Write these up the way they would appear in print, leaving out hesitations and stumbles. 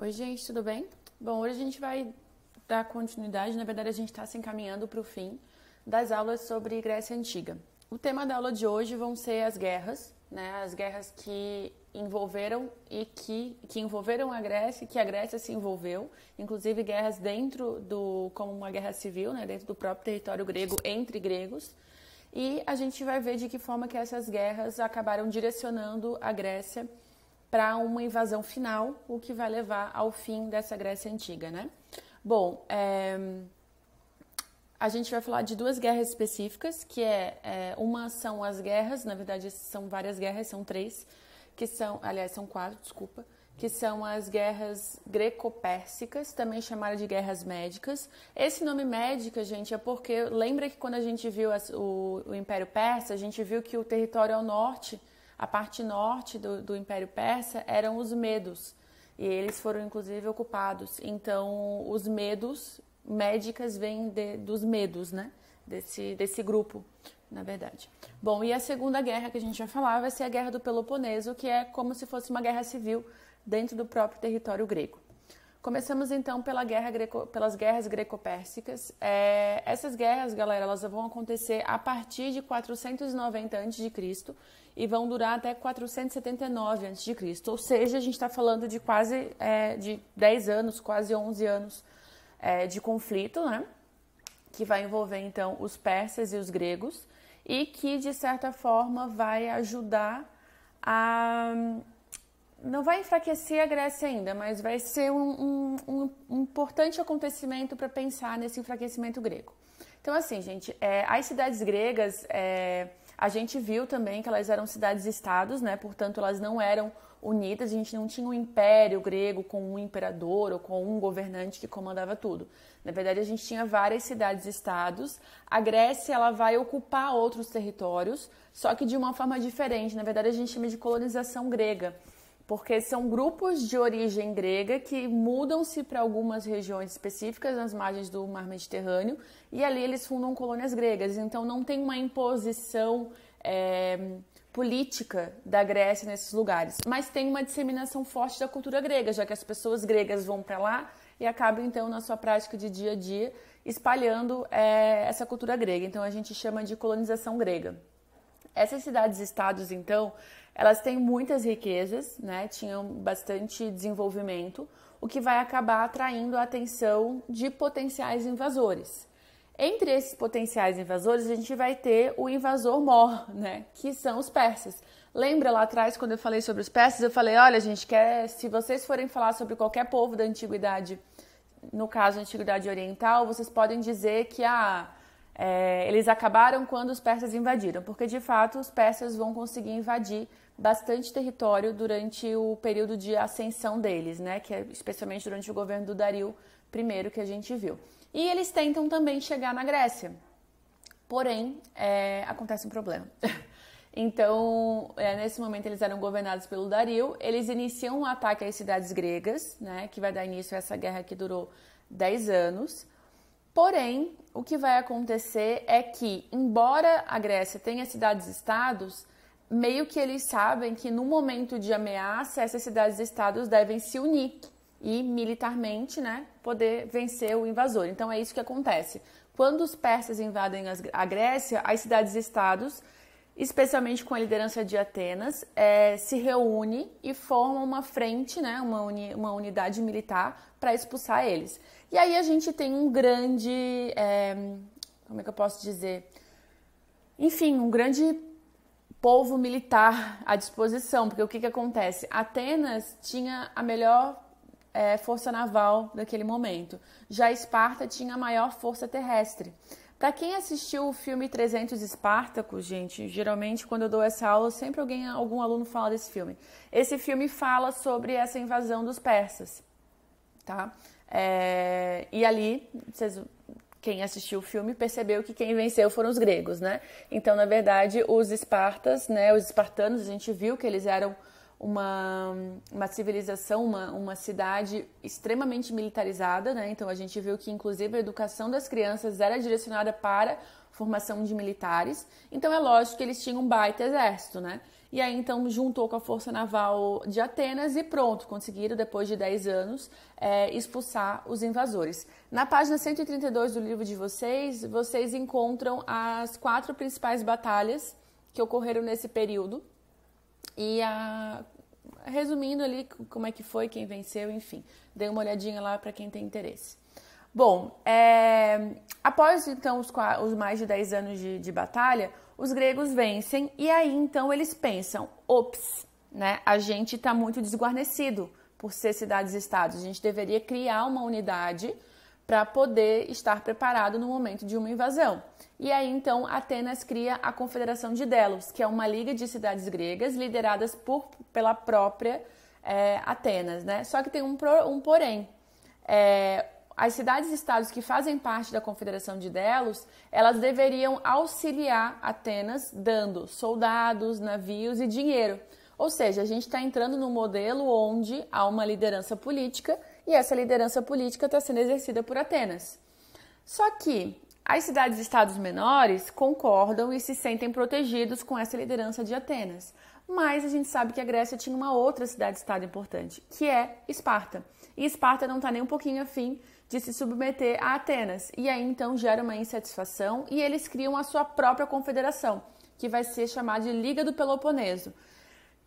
Oi, gente, tudo bem? Bom, hoje a gente vai dar continuidade, na verdade a gente está se encaminhando para o fim das aulas sobre Grécia Antiga. O tema da aula de hoje vão ser as guerras, né? As guerras que envolveram e que envolveram a Grécia e que a Grécia se envolveu, inclusive guerras como uma guerra civil, né? Dentro do próprio território grego, entre gregos. E a gente vai ver de que forma que essas guerras acabaram direcionando a Grécia para uma invasão final, o que vai levar ao fim dessa Grécia Antiga, né? Bom, a gente vai falar de duas guerras específicas, uma são as guerras, na verdade são várias guerras, são três, são quatro, desculpa, que são as guerras greco-pérsicas, também chamadas de guerras médicas. Esse nome médica, gente, é porque lembra que quando a gente viu o Império Persa, a gente viu que o território ao norte, a parte norte do Império Persa, eram os medos, e eles foram inclusive ocupados. Então, os medos, médicas, vêm dos medos, né? Desse grupo, na verdade. Bom, e a segunda guerra que a gente vai falar vai ser a Guerra do Peloponeso, que é como se fosse uma guerra civil dentro do próprio território grego. Começamos então pelas guerras greco-pérsicas. Essas guerras, galera, elas vão acontecer a partir de 490 a.C. e vão durar até 479 a.C. Ou seja, a gente está falando de quase de 10 anos, quase 11 anos de conflito, né? Que vai envolver então os persas e os gregos e que, de certa forma, vai ajudar não vai enfraquecer a Grécia ainda, mas vai ser um importante acontecimento para pensar nesse enfraquecimento grego. Então, assim, gente, as cidades gregas, a gente viu também que elas eram cidades-estados, né? Portanto, elas não eram unidas, a gente não tinha um império grego com um imperador ou com um governante que comandava tudo. Na verdade, a gente tinha várias cidades-estados. A Grécia, ela vai ocupar outros territórios, só que de uma forma diferente. Na verdade, a gente chama de colonização grega, porque são grupos de origem grega que mudam-se para algumas regiões específicas nas margens do Mar Mediterrâneo e ali eles fundam colônias gregas. Então não tem uma imposição política da Grécia nesses lugares, mas tem uma disseminação forte da cultura grega, já que as pessoas gregas vão para lá e acabam então na sua prática de dia a dia espalhando essa cultura grega. Então a gente chama de colonização grega. Essas cidades-estados, então, elas têm muitas riquezas, né? Tinham bastante desenvolvimento, o que vai acabar atraindo a atenção de potenciais invasores. Entre esses potenciais invasores, a gente vai ter o invasor mor, né? Que são os persas. Lembra lá atrás, quando eu falei sobre os persas, eu falei, olha, gente, se vocês forem falar sobre qualquer povo da antiguidade, no caso, a antiguidade oriental, vocês podem dizer que eles acabaram quando os persas invadiram, porque de fato os persas vão conseguir invadir bastante território durante o período de ascensão deles, né? Que é especialmente durante o governo do Dario I que a gente viu. E eles tentam também chegar na Grécia, porém acontece um problema. Então, nesse momento eles eram governados pelo Dario, eles iniciam um ataque às cidades gregas, né? Que vai dar início a essa guerra que durou 10 anos. Porém, o que vai acontecer é que, embora a Grécia tenha cidades-estados, meio que eles sabem que no momento de ameaça, essas cidades-estados devem se unir e militarmente, né, poder vencer o invasor. Então é isso que acontece. Quando os persas invadem a Grécia, as cidades-estados, especialmente com a liderança de Atenas, se reúnem e formam uma frente, né, uma unidade militar para expulsar eles. E aí a gente tem um grande, como é que eu posso dizer? Enfim, um grande povo militar à disposição, porque o que acontece? Atenas tinha a melhor força naval daquele momento, já Esparta tinha a maior força terrestre. Para quem assistiu o filme 300 Espartacos, gente, geralmente quando eu dou essa aula, sempre algum aluno fala desse filme. Esse filme fala sobre essa invasão dos persas, tá? E ali, quem assistiu o filme percebeu que quem venceu foram os gregos, né? Então, na verdade, os espartas, né, os espartanos, a gente viu que eles eram uma civilização, uma cidade extremamente militarizada, né? Então a gente viu que inclusive a educação das crianças era direcionada para formação de militares. Então é lógico que eles tinham um baita exército, né? e aí então juntou com a Força Naval de Atenas e pronto, conseguiram depois de 10 anos expulsar os invasores. Na página 132 do livro de vocês, vocês encontram as 4 principais batalhas que ocorreram nesse período e resumindo ali como é que foi, quem venceu, enfim, dê uma olhadinha lá para quem tem interesse. Bom, após então os mais de 10 anos de batalha, os gregos vencem e aí então eles pensam, ops, né, a gente está muito desguarnecido por ser cidades-estados, a gente deveria criar uma unidade para poder estar preparado no momento de uma invasão. E aí então Atenas cria a Confederação de Delos, que é uma liga de cidades gregas lideradas pela própria Atenas, né? Só que tem um porém. As cidades-estados que fazem parte da Confederação de Delos, elas deveriam auxiliar Atenas dando soldados, navios e dinheiro. Ou seja, a gente está entrando num modelo onde há uma liderança política e essa liderança política está sendo exercida por Atenas. Só que as cidades-estados menores concordam e se sentem protegidos com essa liderança de Atenas. Mas a gente sabe que a Grécia tinha uma outra cidade-estado importante, que é Esparta. E Esparta não está nem um pouquinho afim de se submeter a Atenas. E aí, então, gera uma insatisfação e eles criam a sua própria confederação, que vai ser chamada de Liga do Peloponeso,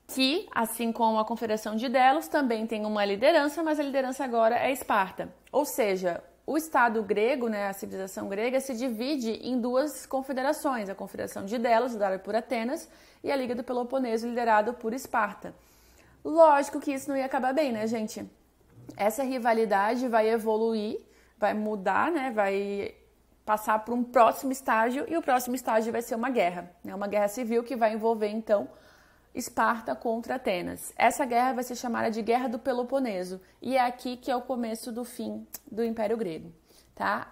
que, assim como a Confederação de Delos, também tem uma liderança, mas a liderança agora é Esparta. Ou seja, o Estado grego, né, a civilização grega, se divide em 2 confederações, a Confederação de Delos, liderada por Atenas, e a Liga do Peloponeso, liderada por Esparta. Lógico que isso não ia acabar bem, né, gente? Essa rivalidade vai evoluir, vai mudar, né? Vai passar para um próximo estágio e o próximo estágio vai ser uma guerra, né? Uma guerra civil que vai envolver, então, Esparta contra Atenas. Essa guerra vai ser chamada de Guerra do Peloponeso e é aqui que é o começo do fim do Império Grego, tá?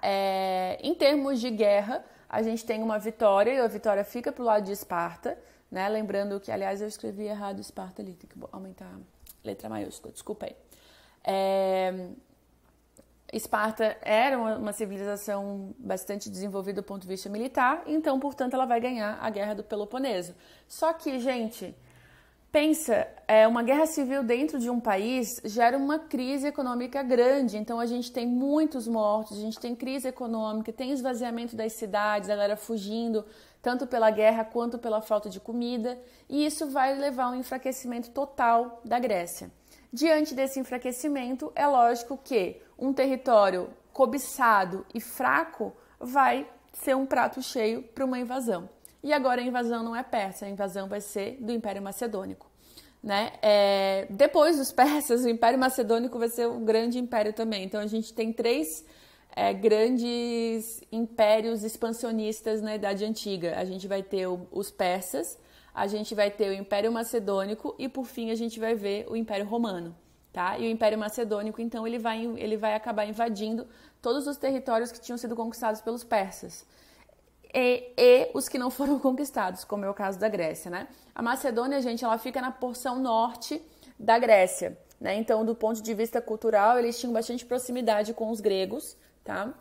Em termos de guerra, a gente tem uma vitória e a vitória fica para o lado de Esparta, né? Lembrando que, aliás, eu escrevi errado Esparta ali, tem que aumentar a letra maiúscula, desculpa aí. Esparta era uma civilização bastante desenvolvida do ponto de vista militar, então, portanto, ela vai ganhar a Guerra do Peloponeso. Só que, gente, pensa, uma guerra civil dentro de um país gera uma crise econômica grande, então a gente tem muitos mortos, a gente tem crise econômica, tem esvaziamento das cidades, a galera fugindo, tanto pela guerra quanto pela falta de comida, e isso vai levar a um enfraquecimento total da Grécia. Diante desse enfraquecimento, é lógico que um território cobiçado e fraco vai ser um prato cheio para uma invasão. E agora a invasão não é persa, a invasão vai ser do Império Macedônico, né? Depois dos persas, o Império Macedônico vai ser um grande império também. Então a gente tem 3 grandes impérios expansionistas na Idade Antiga. A gente vai ter os persas, a gente vai ter o Império Macedônico e, por fim, a gente vai ver o Império Romano, tá? E o Império Macedônico, então, ele vai acabar invadindo todos os territórios que tinham sido conquistados pelos persas e os que não foram conquistados, como é o caso da Grécia, né? A Macedônia, gente, ela fica na porção norte da Grécia, né? Então, do ponto de vista cultural, eles tinham bastante proximidade com os gregos, tá?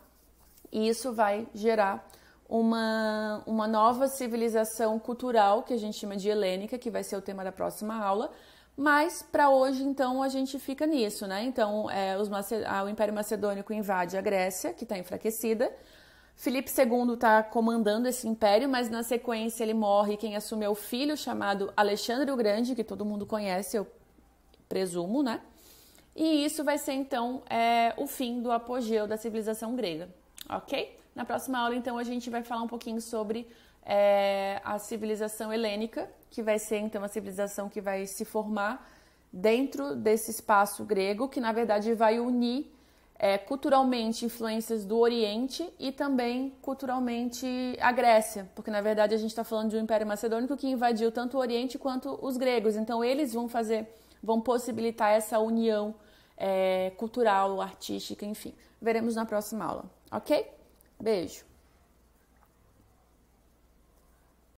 E isso vai gerar uma nova civilização cultural, que a gente chama de helênica, que vai ser o tema da próxima aula, mas para hoje, então, a gente fica nisso, né? Então, o Império Macedônico invade a Grécia, que está enfraquecida. Filipe II está comandando esse império, mas na sequência ele morre, quem assume é o filho chamado Alexandre o Grande, que todo mundo conhece, eu presumo, né? E isso vai ser, então, o fim do apogeu da civilização grega, ok? Na próxima aula, então, a gente vai falar um pouquinho sobre a civilização helênica, que vai ser, então, a civilização que vai se formar dentro desse espaço grego, que, na verdade, vai unir culturalmente influências do Oriente e também culturalmente a Grécia, porque, na verdade, a gente está falando de um Império Macedônico que invadiu tanto o Oriente quanto os gregos. Então, eles vão possibilitar essa união cultural, artística, enfim. Veremos na próxima aula, ok? Beijo!